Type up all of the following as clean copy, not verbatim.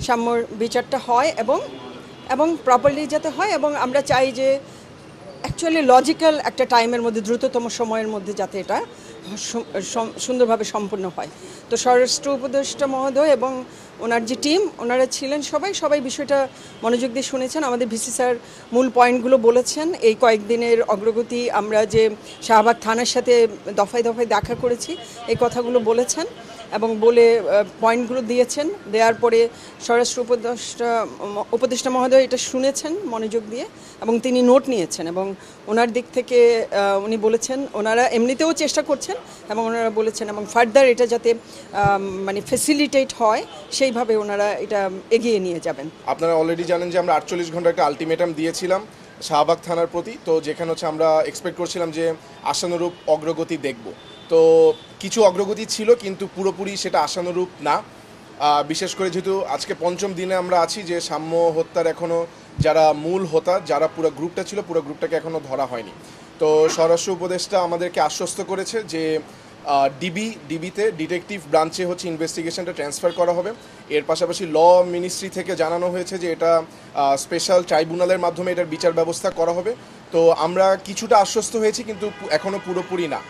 সাম্যর বিচারটা হয় এবং প্রপারলি যাতে হয়, এবং আমরা চাই যে অ্যাকচুয়ালি লজিক্যাল একটা টাইমের মধ্যে, দ্রুততম সময়ের মধ্যে যাতে এটা সুন্দরভাবে সম্পন্ন হয়। তো স্বরাষ্ট্র উপদেষ্টা মহোদয় এবং ওনার যে টিম, ওনারা ছিলেন সবাই বিষয়টা মনোযোগ দিয়ে শুনেছেন। আমাদের ভিসি স্যার মূল পয়েন্টগুলো বলেছেন। এই কয়েকদিনের অগ্রগতি, আমরা যে শাহবাগ থানার সাথে দফায় দফায় দেখা করেছি, এই কথাগুলো বলেছেন এবং বলে পয়েন্টগুলো দিয়েছেন। দেওয়ার পরে স্বরাষ্ট্র উপদেষ্টা মহোদয় এটা শুনেছেন মনোযোগ দিয়ে এবং তিনি নোট নিয়েছেন, এবং ওনার দিক থেকে উনি বলেছেন ওনারা এমনিতেও চেষ্টা করছেন এবং ওনারা বলেছেন এবং ফার্দার এটা যাতে মানে ফেসিলিটেট হয় সেইভাবে ওনারা এটা এগিয়ে নিয়ে যাবেন। আপনারা অলরেডি জানেন যে আমরা 48 ঘন্টা একটা আলটিমেটাম দিয়েছিলাম শাহবাগ থানার প্রতি। তো যেখানে হচ্ছে আমরা এক্সপেক্ট করছিলাম যে আশানুরূপ অগ্রগতি দেখব। তো কিছু অগ্রগতি ছিল, কিন্তু পুরোপুরি সেটা আশানুরূপ না। বিশেষ করে যেহেতু আজকে পঞ্চম দিনে আমরা আছি, যে সাম্য হত্যার এখনও যারা মূল হোতা, যারা পুরো গ্রুপটা ছিল, পুরো গ্রুপটাকে এখনও ধরা হয়নি। তো স্বরাষ্ট্র উপদেষ্টা আমাদেরকে আশ্বস্ত করেছে যে ডিবিতে ডিটেকটিভ ব্রাঞ্চে হচ্ছে ইনভেস্টিগেশনটা ট্রান্সফার করা হবে। এর পাশাপাশি ল মিনিস্ট্রি থেকে জানানো হয়েছে যে এটা স্পেশাল ট্রাইব্যুনালের মাধ্যমে এটার বিচার ব্যবস্থা করা হবে। তো আমরা কিছুটা আশ্বস্ত হয়েছি, কিন্তু এখনও পুরোপুরি না।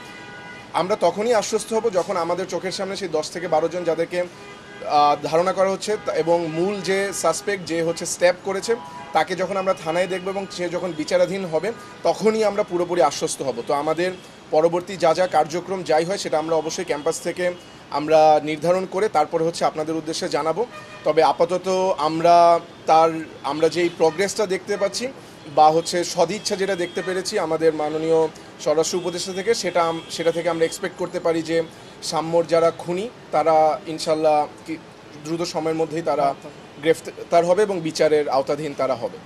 আমরা তখনই আশ্বস্ত হব যখন আমাদের চোখের সামনে সেই 10 থেকে 12 জন যাদেরকে ধারণা করা হচ্ছে এবং মূল যে সাসপেক্ট যে হচ্ছে স্ট্যাপ করেছে তাকে যখন আমরা থানায় দেখব এবং সে যখন বিচারাধীন হবে, তখনই আমরা পুরোপুরি আশ্বস্ত হব। তো আমাদের পরবর্তী যা কার্যক্রম যাই হয় সেটা আমরা অবশ্যই ক্যাম্পাস থেকে আমরা নির্ধারণ করে তারপরে হচ্ছে আপনাদের উদ্দেশ্যে জানাবো। তবে আপাতত আমরা যেই প্রোগ্রেসটা দেখতে পাচ্ছি বা হচ্ছে সদিচ্ছা যেটা দেখতে পেরেছি আমাদের মাননীয় স্বরাষ্ট্র উপদেষ্টা থেকে, সেটা থেকে আমরা এক্সপেক্ট করতে পারি যে সাম্যর যারা খুনি তারা ইনশাল্লাহ দ্রুত সময়ের মধ্যেই তারা গ্রেফতার হবে এবং বিচারের আওতাধীন তারা হবে।